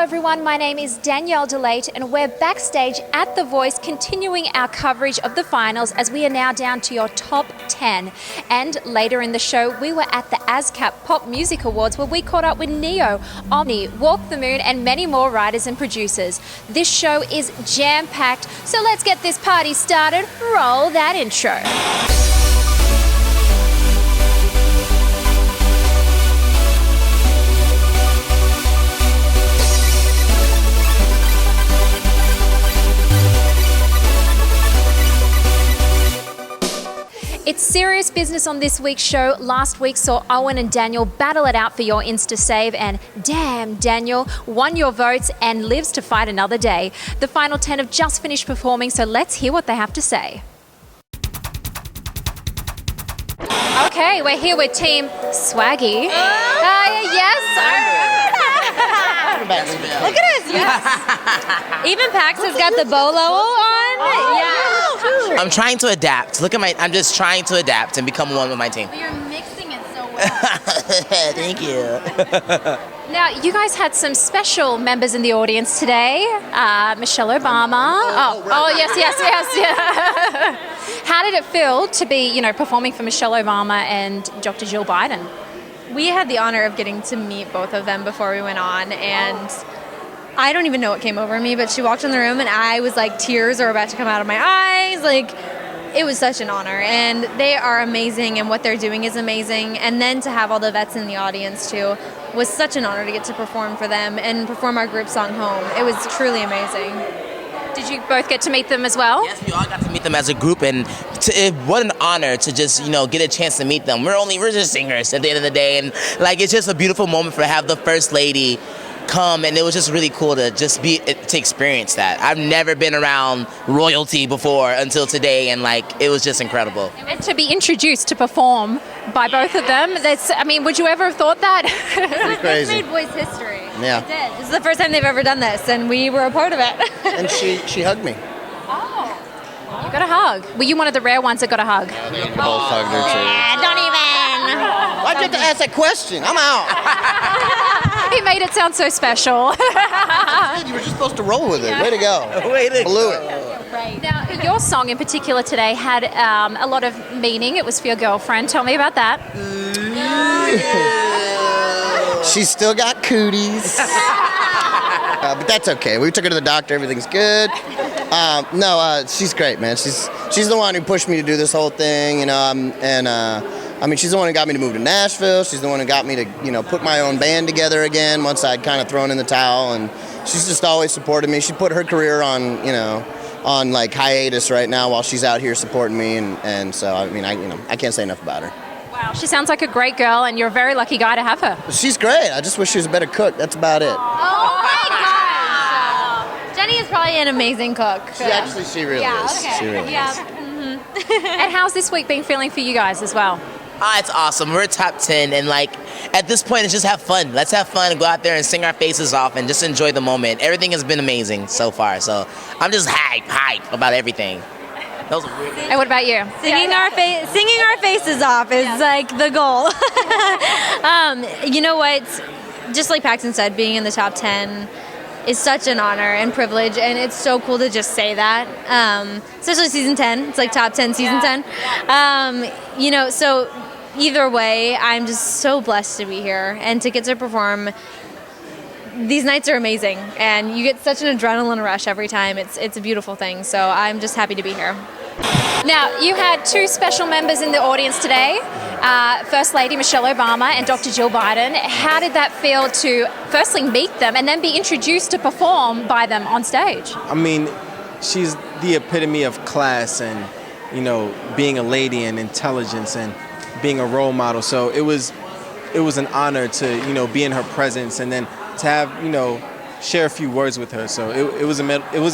everyone, my name is Danielle DeLate and we're backstage at The Voice continuing our coverage of the finals as we are now down to your top 10. And later in the show, we were at the ASCAP Pop Music Awards where we caught up with Neo, Omni, Walk the Moon and many more writers and producers. This show is jam-packed, so let's get this party started. Roll that intro. It's serious business on this week's show. Last week saw Owen and Daniel battle it out for your Insta save, and damn, Daniel won your votes and lives to fight another day. The final 10 have just finished performing, so let's hear what they have to say. Okay, we're here with Team Swaggy. Yes. Look at us, yes. Even Pax has got the bolo on. Yeah. I'm trying to adapt. I'm just trying to adapt and become one with my team. But you're mixing it so well. Thank you. Now, you guys had some special members in the audience today. Michelle Obama. Yes. How did it feel to be, performing for Michelle Obama and Dr. Jill Biden? We had the honor of getting to meet both of them before we went on, and I don't even know what came over me, but she walked in the room and I was like, tears are about to come out of my eyes. Like, it was such an honor, and they are amazing, and what they're doing is amazing. And then to have all the vets in the audience too was such an honor to get to perform for them and perform our group song Home. It was truly amazing. Did you both get to meet them as well? Yes, we all got to meet them as a group, and what an honor to just, get a chance to meet them. We're just singers at the end of the day, and it's just a beautiful moment to have the First Lady come, and it was just really cool to to experience that. I've never been around royalty before until today, and it was just incredible. And to be introduced to perform by both of them, would you ever have thought that? It's crazy. made voice history. Yeah. It did. This is the first time they've ever done this, and we were a part of it. And she hugged me. Oh, you got a hug. Were you one of the rare ones that got a hug? Yeah, they both hugged her too. Don't even. Why'd you have to ask that question? I'm out. He made it sound so special. You were just supposed to roll with it. Way to go. Blew it. Right. Now, your song in particular today had a lot of meaning. It was for your girlfriend. Tell me about that. She's still got cooties. But that's okay. We took her to the doctor. Everything's good. She's great, man. She's the one who pushed me to do this whole thing, she's the one who got me to move to Nashville. She's the one who got me to, put my own band together again once I'd kind of thrown in the towel. And she's just always supported me. She put her career on hiatus right now while she's out here supporting me. And so, I can't say enough about her. Wow, she sounds like a great girl, and you're a very lucky guy to have her. She's great. I just wish she was a better cook. That's about it. Oh my gosh! Jenny is probably an amazing cook. She really is. Okay. She really is. And how's this week been feeling for you guys as well? It's awesome. We're top 10, and at this point, it's just have fun. Let's have fun and go out there and sing our faces off and just enjoy the moment. Everything has been amazing so far, so I'm just hype about everything. That was weird. And what about you? Singing our faces off is the goal. You know what? Just like Paxton said, being in the top 10 is such an honor and privilege, and it's so cool to just say that. Especially season 10. It's like top 10, season 10. So either way, I'm just so blessed to be here and to get to perform. These nights are amazing, and you get such an adrenaline rush every time. It's a beautiful thing, so I'm just happy to be here. Now, you had two special members in the audience today, First Lady Michelle Obama and Dr. Jill Biden. How did that feel to firstly meet them and then be introduced to perform by them on stage? She's the epitome of class and, being a lady and intelligence and being a role model. So it was an honor to, be in her presence and then to have, share a few words with her. So it was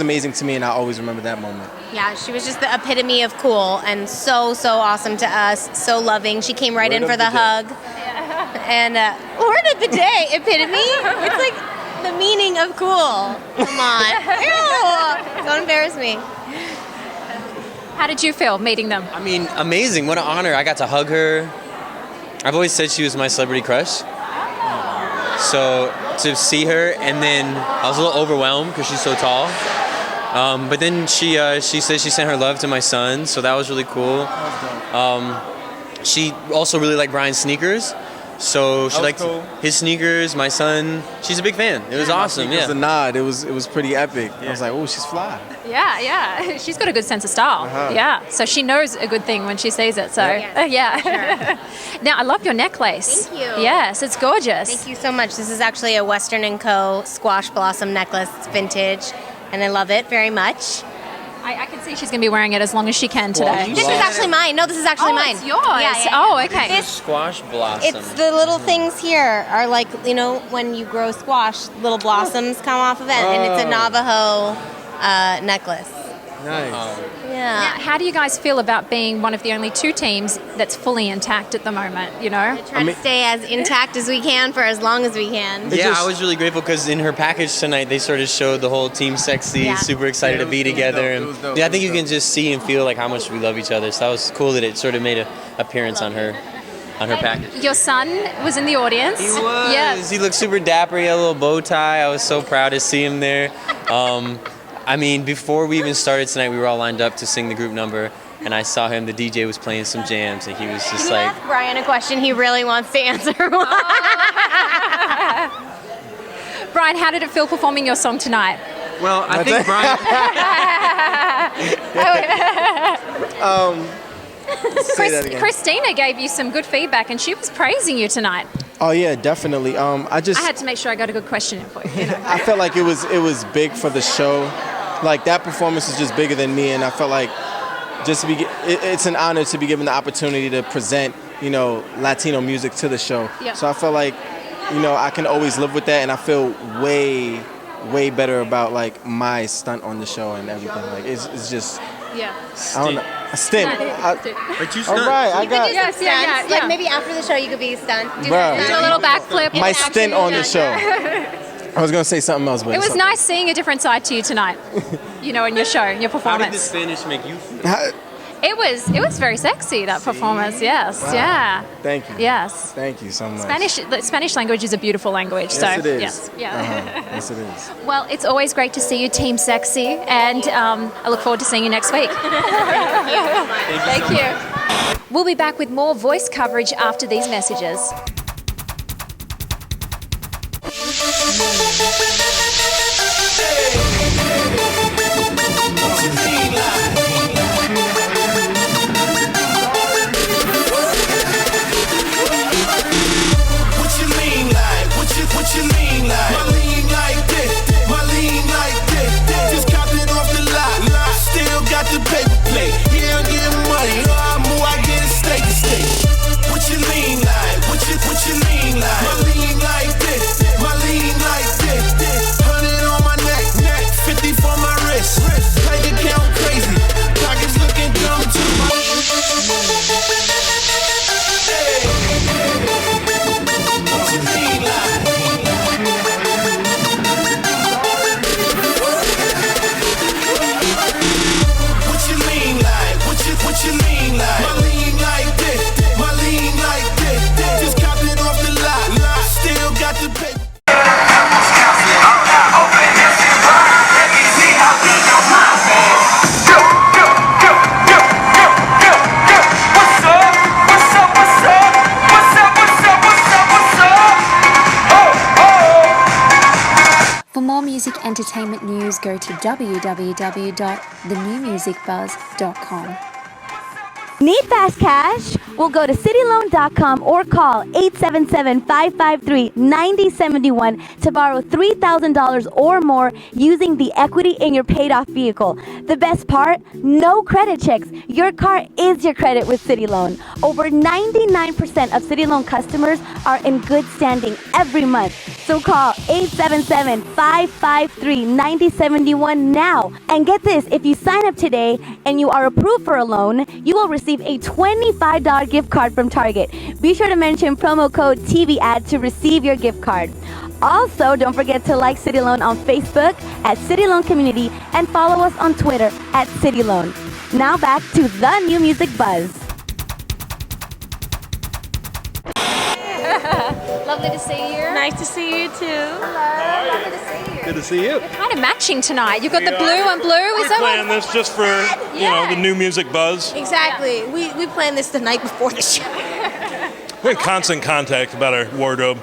amazing to me, and I always remember that moment. Yeah, she was just the epitome of cool and so awesome to us, so loving. She came right in for the hug. And word of the day, epitome? It's like the meaning of cool. Come on. Ew. Don't embarrass me. How did you feel meeting them? Amazing. What an honor. I got to hug her. I've always said she was my celebrity crush. So to see her, and then I was a little overwhelmed because she's so tall. But then she said she sent her love to my son, so that was really cool. She also really liked Brian's sneakers, so she liked his sneakers. My son, she's a big fan. It was awesome. It was a nod. It was pretty epic. I was like, oh, she's fly. Yeah. She's got a good sense of style. Yeah. So she knows a good thing when she sees it. So, yeah. Now, I love your necklace. Thank you. Yes, it's gorgeous. Thank you so much. This is actually a Western & Co. squash blossom necklace. It's vintage, and I love it very much. I can see she's going to be wearing it as long as she can today. This is actually mine. No, this is actually mine. It's yours. Yeah. Oh, okay. This, Squash blossom. it's the little things here are like, when you grow squash, little blossoms come off of it, and it's a Navajo necklace. Nice. Yeah. Now, how do you guys feel about being one of the only two teams that's fully intact at the moment, Try to stay as intact as we can for as long as we can. Yeah, I was really grateful because in her package tonight, they sort of showed the whole Team Sexy, super excited to be together. It was dope. And I think you can just see and feel like how much we love each other. So that was cool that it sort of made an appearance on her package. Your son was in the audience. He was. Yes. He looked super dapper. He had a little bow tie. I was so proud to see him there. I mean, before we even started tonight, we were all lined up to sing the group number, and I saw him. The DJ was playing some jams, and he was just like... Ask Brian a question he really wants to answer. Brian, how did it feel performing your song tonight? Well, I think Brian... Say that again. Christina gave you some good feedback, and she was praising you tonight. Oh yeah, definitely. I had to make sure I got a good question in for you. I felt like it was big for the show. Like that performance is just bigger than me, and I felt like it's an honor to be given the opportunity to present, Latino music to the show. Yeah. So I felt like, I can always live with that, and I feel way better about like my stunt on the show and everything. Like it's just, Yeah. I don't know, a stint. But you All right, I got Yes, yeah. Like maybe after the show you could be a stunt. Do Bruh. Do a little backflip. my stint on the show. I was gonna say something else, but It was it's okay. nice seeing a different side to you tonight. In your show, in your How did the performance. Spanish make you feel? It was very sexy, that performance. Yes, yeah. Thank you. Yes. Thank you so much. The Spanish language is a beautiful language. Yes, so it is. yes, yeah. Yes, it is. Well, it's always great to see you, Team Sexy, and I look forward to seeing you next week. Thank you. We'll be back with more voice coverage after these messages. What you lean like? My lean like this, my lean like this. Just copped it off the lot, still got the paper plate. Yeah, I get money, I move, I get a steak to steak. What you lean like? What you lean like? My lean like this, my lean like this. 100 on my neck, 50 for my wrist. Bank account crazy, pockets looking dumb too. What you lean like? What you lean like? My lean like this, my lean like this. Just copped it off the lot, still got the paper. For more music entertainment news, go to www.thenewmusicbuzz.com. Need fast cash? Well, go to cityloan.com or call 877-553-9071 to borrow $3,000 or more using the equity in your paid-off vehicle. The best part? No credit checks. Your car is your credit with City Loan. Over 99% of City Loan customers are in good standing every month. So call 877-553-9071 now. And get this, if you sign up today and you are approved for a loan, you will receive a $25 gift card from Target. Be sure to mention promo code TVAD to receive your gift card. Also, don't forget to like City Loan on Facebook at City Loan Community and follow us on Twitter at City Loan. Now back to the New Music Buzz. Lovely to see you. Nice to see you too. Hello. Lovely to see you. Good to see you. You're kind of matching tonight. You've got the blue and blue. Is We're that playing this just for the new music buzz. Exactly. We planned this the night before the show. We're in constant contact about our wardrobe.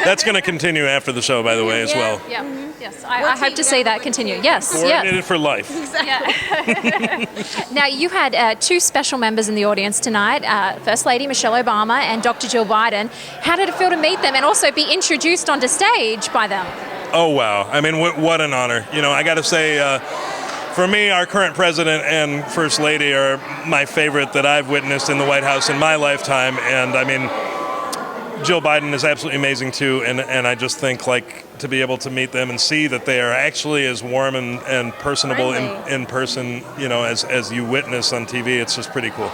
That's going to continue after the show, by the way, as well. Yeah. Yes. I hope to see that continue. Yes. Coordinated for life. Yeah. Now, you had two special members in the audience tonight, First Lady Michelle Obama and Dr. Jill Biden. How did it feel to meet them and also be introduced onto stage by them? Oh, wow. I mean, what an honor. You know, I got to say, for me, our current president and First Lady are my favorite that I've witnessed in the White House in my lifetime. And, I mean, Jill Biden is absolutely amazing, too. And I just think, like, to be able to meet them and see that they are actually as warm and personable in person, you know, as you witness on TV, it's just pretty cool.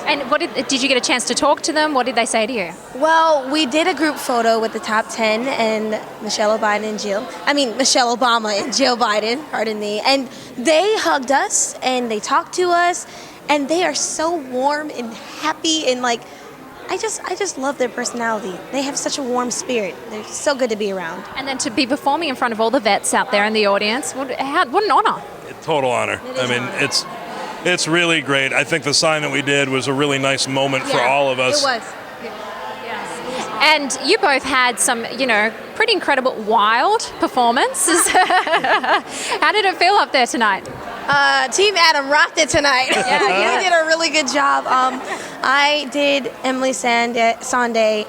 And what did you get a chance to talk to them? What did they say to you? Well, we did a group photo with the top 10 and Michelle Obama and Michelle Obama and Jill Biden, pardon me. And they hugged us and they talked to us and they are so warm and happy and like, I just love their personality. They have such a warm spirit. They're so good to be around. And then to be performing in front of all the vets out there in the audience, what an honor. Total honor. I mean, it's really great. I think the sign that we did was a really nice moment for all of us. It was. And you both had some, pretty incredible, wild performances. How did it feel up there tonight? Team Adam rocked it tonight. Yeah. He did a really good job. I did Emily Sandé,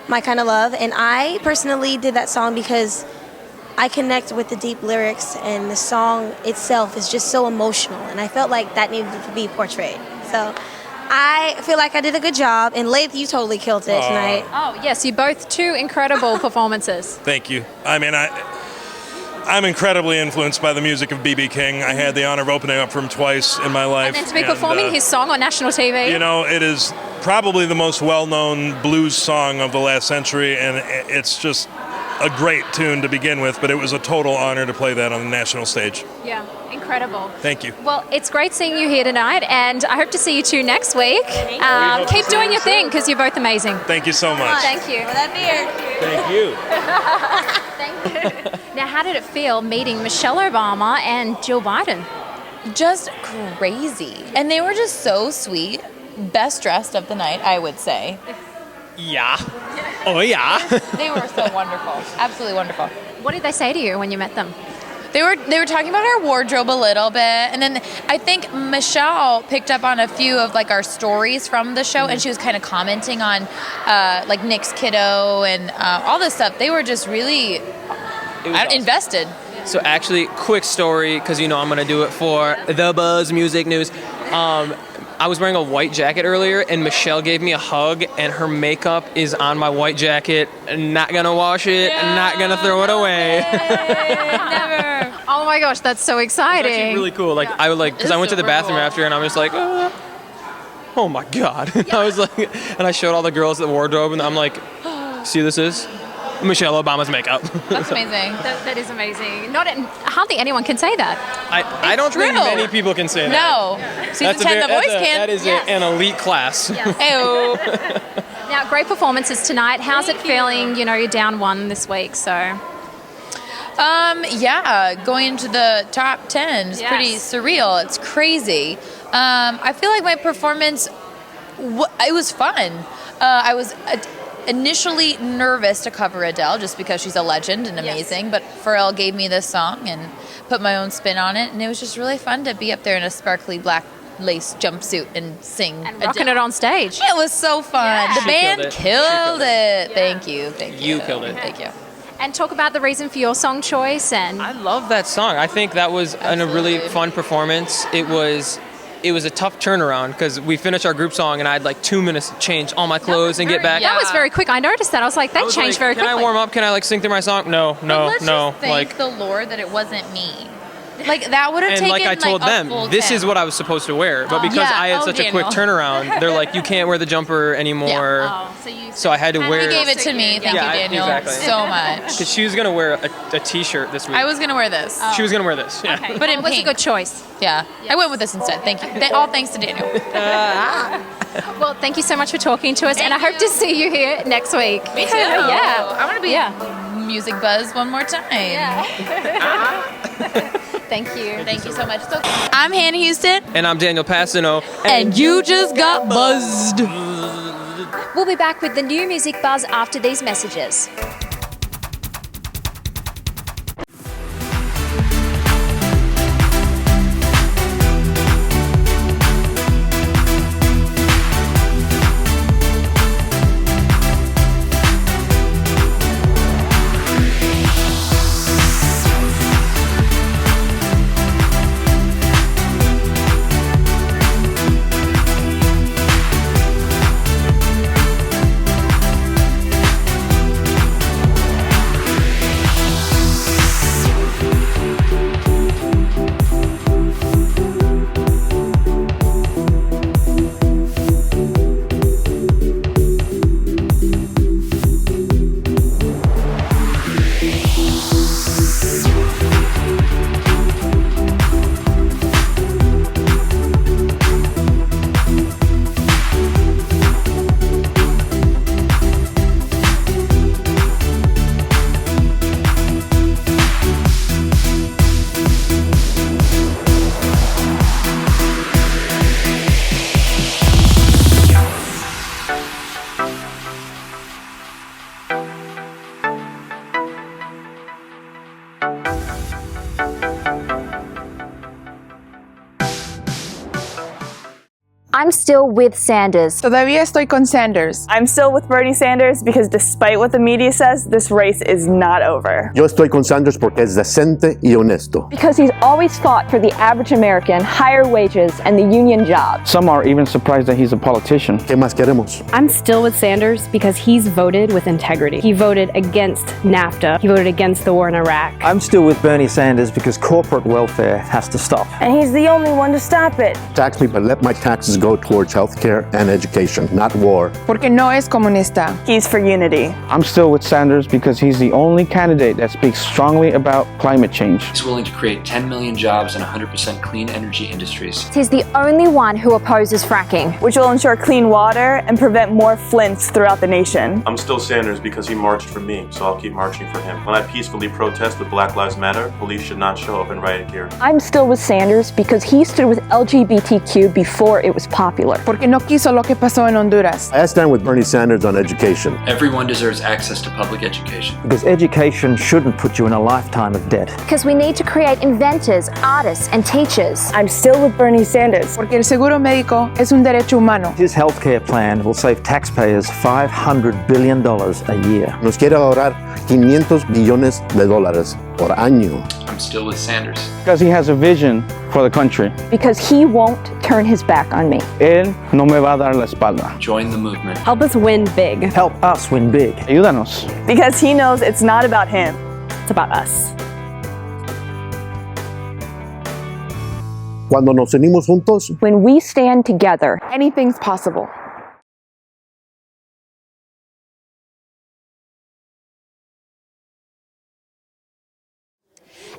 My Kind of Love, and I personally did that song because I connect with the deep lyrics, and the song itself is just so emotional, and I felt like that needed to be portrayed. So I feel like I did a good job, and Laith, you totally killed it tonight. Oh, yes, you both two incredible performances. Thank you. I mean, I'm incredibly influenced by the music of B.B. King. I had the honor of opening up for him twice in my life. And then to be performing his song on national TV. You know, it is probably the most well-known blues song of the last century, and it's just a great tune to begin with, but it was a total honor to play that on the national stage. Yeah, incredible. Thank you. Well, it's great seeing you here tonight, and I hope to see you two next week. Keep doing your thing, because you're both amazing. Thank you so much. Thank you. For that beer. Thank you. Thank you. Now, how did it feel meeting Michelle Obama and Jill Biden? Just crazy. And they were just so sweet. Best dressed of the night, I would say. Yeah. Oh, yeah. They were so wonderful. Absolutely wonderful. What did they say to you when you met them? They were talking about our wardrobe a little bit, and then I think Michelle picked up on a few of like our stories from the show, and she was kind of commenting on like Nick's kiddo and all this stuff. They were just really invested. So actually, quick story, because I'm going to do it for the Buzz Music News. I was wearing a white jacket earlier, and Michelle gave me a hug, and her makeup is on my white jacket. Not gonna wash it, not gonna throw it away. Never. Oh my gosh, that's so exciting. It's actually really cool. Like I would because I went to the bathroom after, and I was like, oh my god. I was like, and I showed all the girls the wardrobe, and I'm like, see who this is? Michelle Obama's makeup. That's amazing. That is amazing. Hardly anyone can say that. I don't think many people can say that. No. Season 10, The Voice can. That is an elite class. Yes. Ew. Now, great performances tonight. How's it feeling? You're down one this week, so. Going into the top 10 is pretty surreal. It's crazy. I feel like my performance, it was fun. I was initially nervous to cover Adele just because she's a legend and amazing, but Pharrell gave me this song and put my own spin on it, and it was just really fun to be up there in a sparkly black lace jumpsuit and sing and rocking it on stage. It was so fun. Yeah. The band killed it. Yeah. Thank you. You killed it. Thank you. And talk about the reason for your song choice. And I love that song. I think that was a really fun performance. It was a tough turnaround because we finished our group song and I had like 2 minutes to change all my clothes and get back. That was very quick. I noticed that. I was like, that changed very quickly. Can I warm up? Can I sing through my song? No. Let's just thank the Lord that it wasn't me. Like that would have taken like I told them, this is what I was supposed to wear. But because I had such a quick turnaround, they're like, you can't wear the jumper anymore. So I had to wear. You gave it to me. Thank you, Daniel, so much. Because she was gonna wear a T-shirt this week. I was gonna wear this. She was gonna wear this. Yeah. Okay. But it was a good choice. Yeah. I went with this instead. Thank you. All thanks to Daniel. Well, thank you so much for talking to us, and I hope to see you here next week. Me too. Yeah. I want to be Music Buzz one more time. Yeah. Thank you. Thank you so much. I'm Hannah Houston. And I'm Daniel Passano. And you just got buzzed. We'll be back with the new music buzz after these messages. I'm still with Sanders. Todavía estoy con Sanders. I'm still with Bernie Sanders because despite what the media says, this race is not over. Yo estoy con Sanders porque es decente y honesto. Because he's always fought for the average American, higher wages, and the union job. Some are even surprised that he's a politician. ¿Qué más queremos? I'm still with Sanders because he's voted with integrity. He voted against NAFTA. He voted against the war in Iraq. I'm still with Bernie Sanders because corporate welfare has to stop. And he's the only one to stop it. Tax me, but let my taxes go towards healthcare and education, not war. Porque no es comunista. He's for unity. I'm still with Sanders because he's the only candidate that speaks strongly about climate change. He's willing to create 10 million jobs and 100% clean energy industries. He's the only one who opposes fracking, which will ensure clean water and prevent more flints throughout the nation. I'm still Sanders because he marched for me, so I'll keep marching for him. When I peacefully protest with Black Lives Matter, police should not show up and riot here. I'm still with Sanders because he stood with LGBTQ before it was popular. Porque no quiso lo que pasó en Honduras. I stand with Bernie Sanders on education. Everyone deserves access to public education. Because education shouldn't put you in a lifetime of debt. Because we need to create inventors, artists, and teachers. I'm still with Bernie Sanders. Porque el seguro médico es un derecho humano. His healthcare plan will save taxpayers $500 billion a year. Nos quiere ahorrar $500 billones por año. I'm still with Sanders. Because he has a vision for the country. Because he won't turn his back on me. Él no me va a dar la espalda. Join the movement. Help us win big. Help us win big. Ayúdanos. Because he knows it's not about him. It's about us. Cuando nos unimos juntos, when we stand together, anything's possible.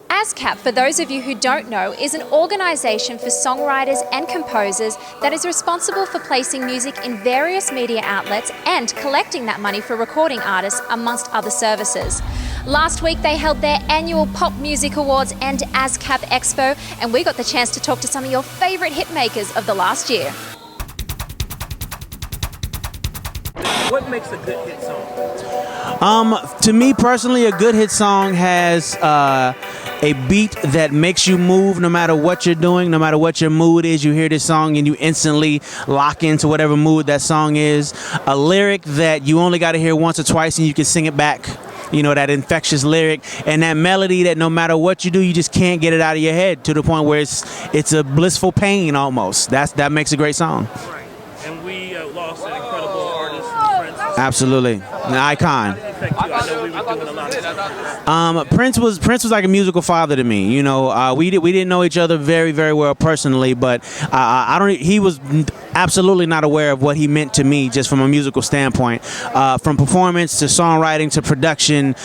ASCAP, for those of you who don't know, is an organisation for songwriters and composers that is responsible for placing music in various media outlets and collecting that money for recording artists, amongst other services. Last week they held their annual Pop Music Awards and ASCAP Expo, and we got the chance to talk to some of your favourite hitmakers of the last year. What makes a good hit song? To me personally, a good hit song has a beat that makes you move no matter what you're doing, no matter what your mood is. You hear this song and you instantly lock into whatever mood that song is. A lyric that you only got to hear once or twice and you can sing it back. You know, that infectious lyric and that melody that no matter what you do, you just can't get it out of your head to the point where it's a blissful pain almost. That makes a great song. Right. And we lost an incredible artist and friend. Absolutely. An icon. affect you? I know we were doing a lot of stuff. Prince was like a musical father to me. You know, we didn't know each other very, very well personally, but he was absolutely not aware of what he meant to me just from a musical standpoint. From performance to songwriting to production,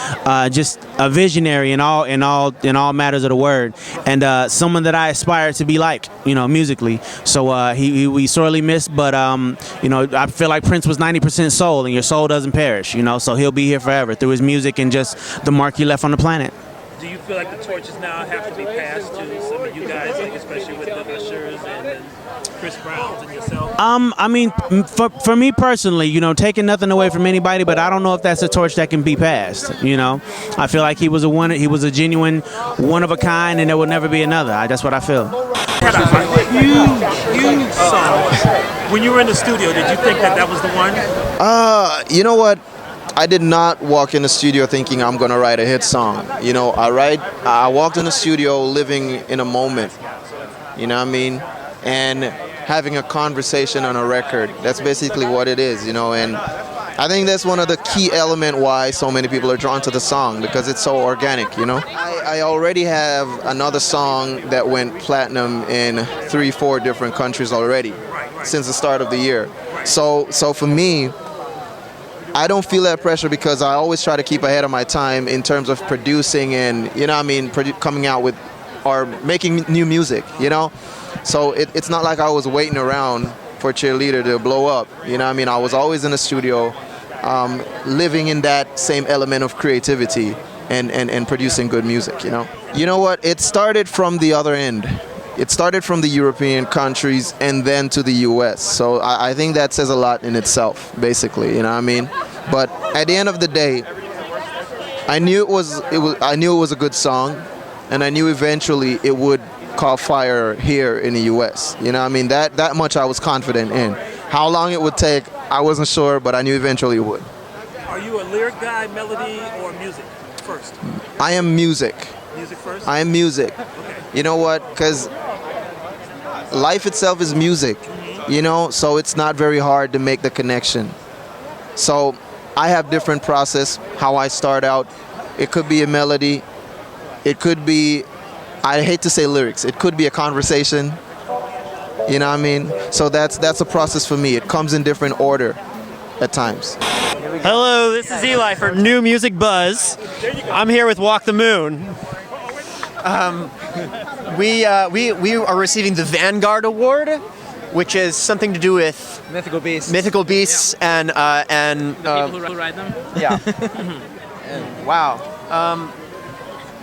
just a visionary in all matters of the word, and someone that I aspire to be like, you know, musically. So we sorely missed, but you know, I feel like Prince was 90% soul, and your soul doesn't perish, you know, so he'll be here forever through his music and just the mark he left on the planet. Do you feel like the torches now have to be passed to some of you guys, like especially with the Ushers and Chris Browns and yourself? I mean, for me personally, you know, taking nothing away from anybody, but I don't know if that's a torch that can be passed. You know, I feel like he was a genuine one of a kind, and there will never be another. That's what I feel. Huge song. When you were in the studio, did you think that was the one? You know what? I did not walk in the studio thinking I'm gonna write a hit song. You know, I walked in the studio living in a moment. You know what I mean? And having a conversation on a record. That's basically what it is, you know, and I think that's one of the key elements why so many people are drawn to the song, because it's so organic, you know. I already have another song that went platinum in 3-4 different countries already since the start of the year. So for me, I don't feel that pressure because I always try to keep ahead of my time in terms of producing and, you know what I mean, coming out with or making new music, you know. So it's not like I was waiting around for Cheerleader to blow up, you know what I mean. I was always in the studio, living in that same element of creativity and producing good music, you know. You know what, it started from the other end. It started from the European countries and then to the US. So I think that says a lot in itself, basically, you know what I mean? But at the end of the day, I knew it was a good song, and I knew eventually it would caught fire here in the US. You know what I mean? That much I was confident in. How long it would take, I wasn't sure, but I knew eventually it would. Are you a lyric guy, melody, or music first? I am music. Music first? I am music. Okay. You know what? Because life itself is music, you know, so it's not very hard to make the connection. So I have different process how I start out. It could be a melody. It could be, I hate to say lyrics, it could be a conversation. You know what I mean? So that's a process for me. It comes in different order at times. Hello, this is Eli from New Music Buzz. I'm here with Walk the Moon. We are receiving the Vanguard Award, which is something to do with mythical beasts, and the people who ride them. Yeah. Wow.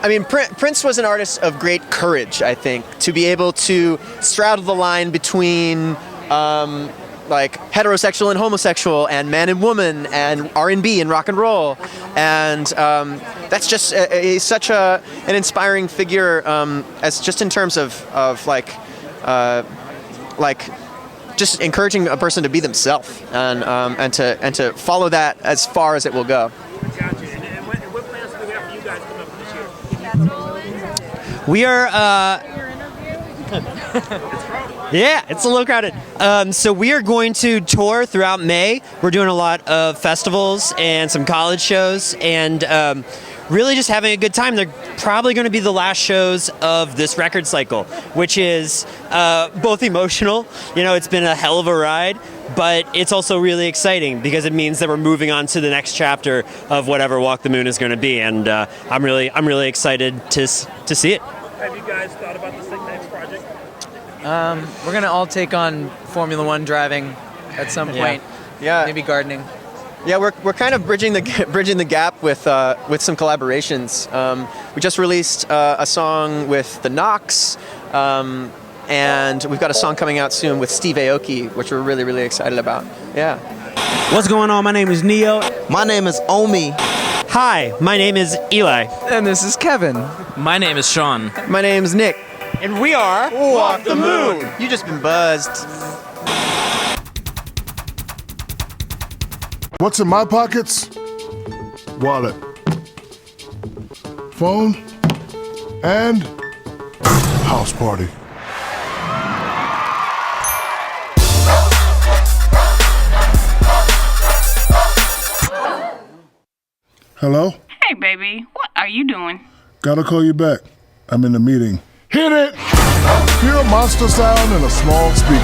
I mean, Prince was an artist of great courage, I think, to be able to straddle the line between like heterosexual and homosexual, and man and woman, and R&B and rock and roll, and that's just such an inspiring figure, as just in terms of like just encouraging a person to be themselves and to follow that as far as it will go. Gotcha. And what plans do we have for you guys coming up this year? We are. Yeah, it's a little crowded. So we are going to tour throughout May. We're doing a lot of festivals and some college shows, and really just having a good time. They're probably going to be the last shows of this record cycle, which is both emotional. You know, it's been a hell of a ride, but it's also really exciting because it means that we're moving on to the next chapter of whatever Walk the Moon is going to be, and I'm really excited to see it. Have you guys thought about the next project? We're gonna all take on Formula One driving at some point. Yeah. Maybe gardening. Yeah, we're kind of bridging the gap with some collaborations. We just released a song with the Knox, and we've got a song coming out soon with Steve Aoki, which we're really excited about. Yeah. What's going on? My name is Neo. My name is Omi. Hi, my name is Eli. And this is Kevin. My name is Sean. My name's Nick. And we are Walk the Moon. You just been buzzed. What's in my pockets? Wallet, phone, and house party. Hello? Hey, baby, what are you doing? Gotta call you back. I'm in a meeting. Hit it! Hear a monster sound in a small speaker,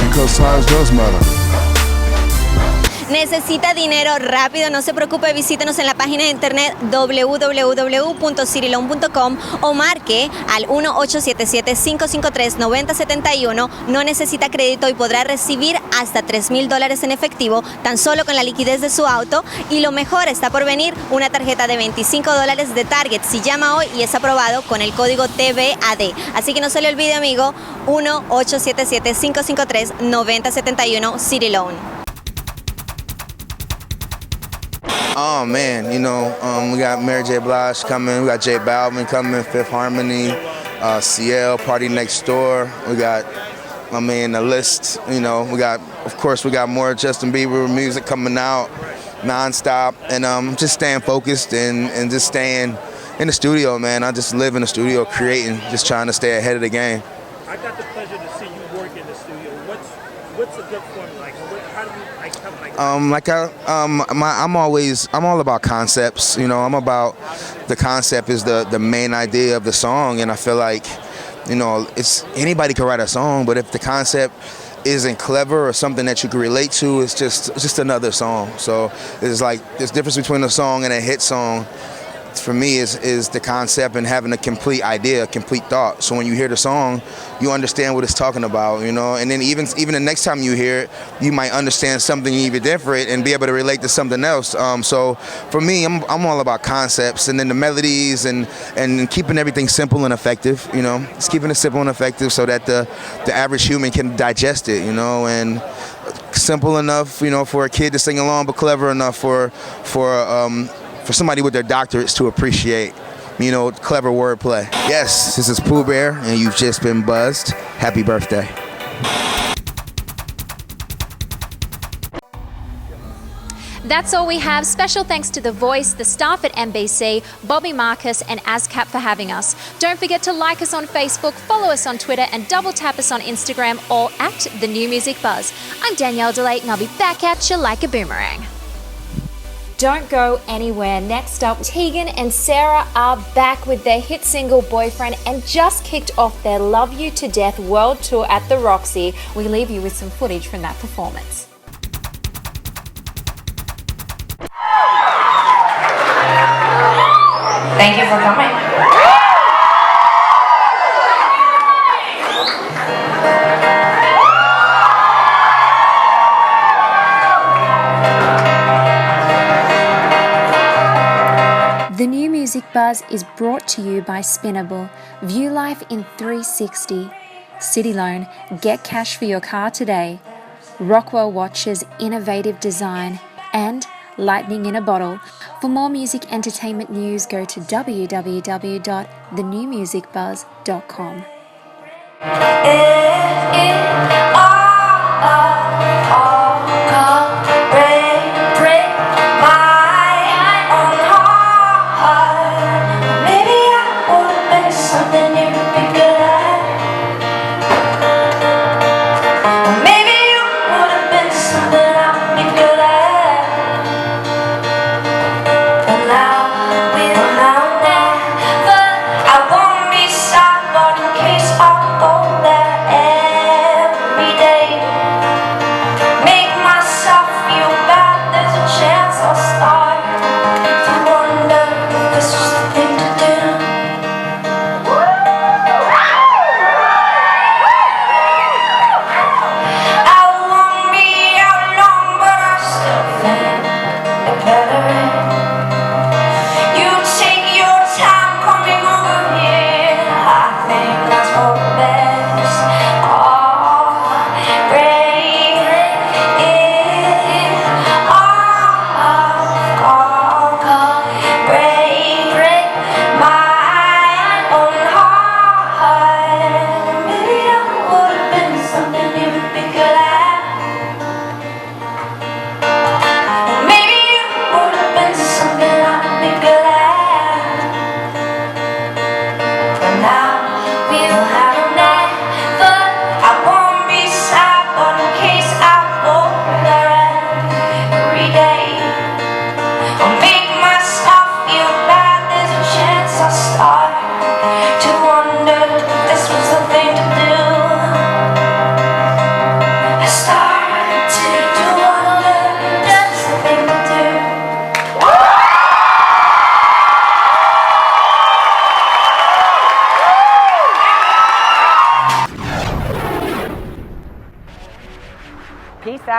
because size does matter. ¿Necesita dinero rápido? No se preocupe, visítenos en la página de internet www.cityloan.com o marque al 1-877-553-9071. No necesita crédito y podrá recibir hasta $3,000 en efectivo tan solo con la liquidez de su auto. Y lo mejor está por venir, una tarjeta de $25 de Target si llama hoy y es aprobado con el código TVAD. Así que no se le olvide, amigo, 1-877-553-9071 City Loan. Oh man, you know, we got Mary J. Blige coming, we got J Balvin coming, Fifth Harmony, CL, Party Next Door. We got, I mean, the list. You know, we got, of course, we got more Justin Bieber music coming out, nonstop, and just staying focused and just staying in the studio, man. I just live in the studio, creating, just trying to stay ahead of the game. I got the pleasure to see you work in the studio. What's a good formula? Like, how do you I'm all about concepts. You know, I'm about the concept is the main idea of the song, and I feel like, you know, it's anybody can write a song, but if the concept isn't clever or something that you can relate to, it's just another song. So it's like there's difference between a song and a hit song. For me, is the concept and having a complete idea, a complete thought. So when you hear the song, you understand what it's talking about, you know. And then even the next time you hear it, you might understand something even different and be able to relate to something else. So for me, I'm all about concepts and then the melodies and keeping everything simple and effective. You know, just keeping it simple and effective so that the average human can digest it. You know, and simple enough, you know, for a kid to sing along, but clever enough for somebody with their doctorates to appreciate, you know, clever wordplay. Yes, this is Pooh Bear, and you've just been buzzed. Happy birthday. That's all we have. Special thanks to The Voice, the staff at NBC, Bobby Marcus and ASCAP for having us. Don't forget to like us on Facebook, follow us on Twitter and double tap us on Instagram or at The New Music Buzz. I'm Danielle DeLate and I'll be back at you like a boomerang. Don't go anywhere. Next up, Tegan and Sara are back with their hit single Boyfriend and just kicked off their Love You to Death world tour at the Roxy. We leave you with some footage from that performance. Thank you for coming. The New Music Buzz is brought to you by Spinnable. View life in 360. City Loan, get cash for your car today. Rockwell Watches, innovative design. And Lightning in a Bottle. For more music entertainment news, go to www.thenewmusicbuzz.com.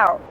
out.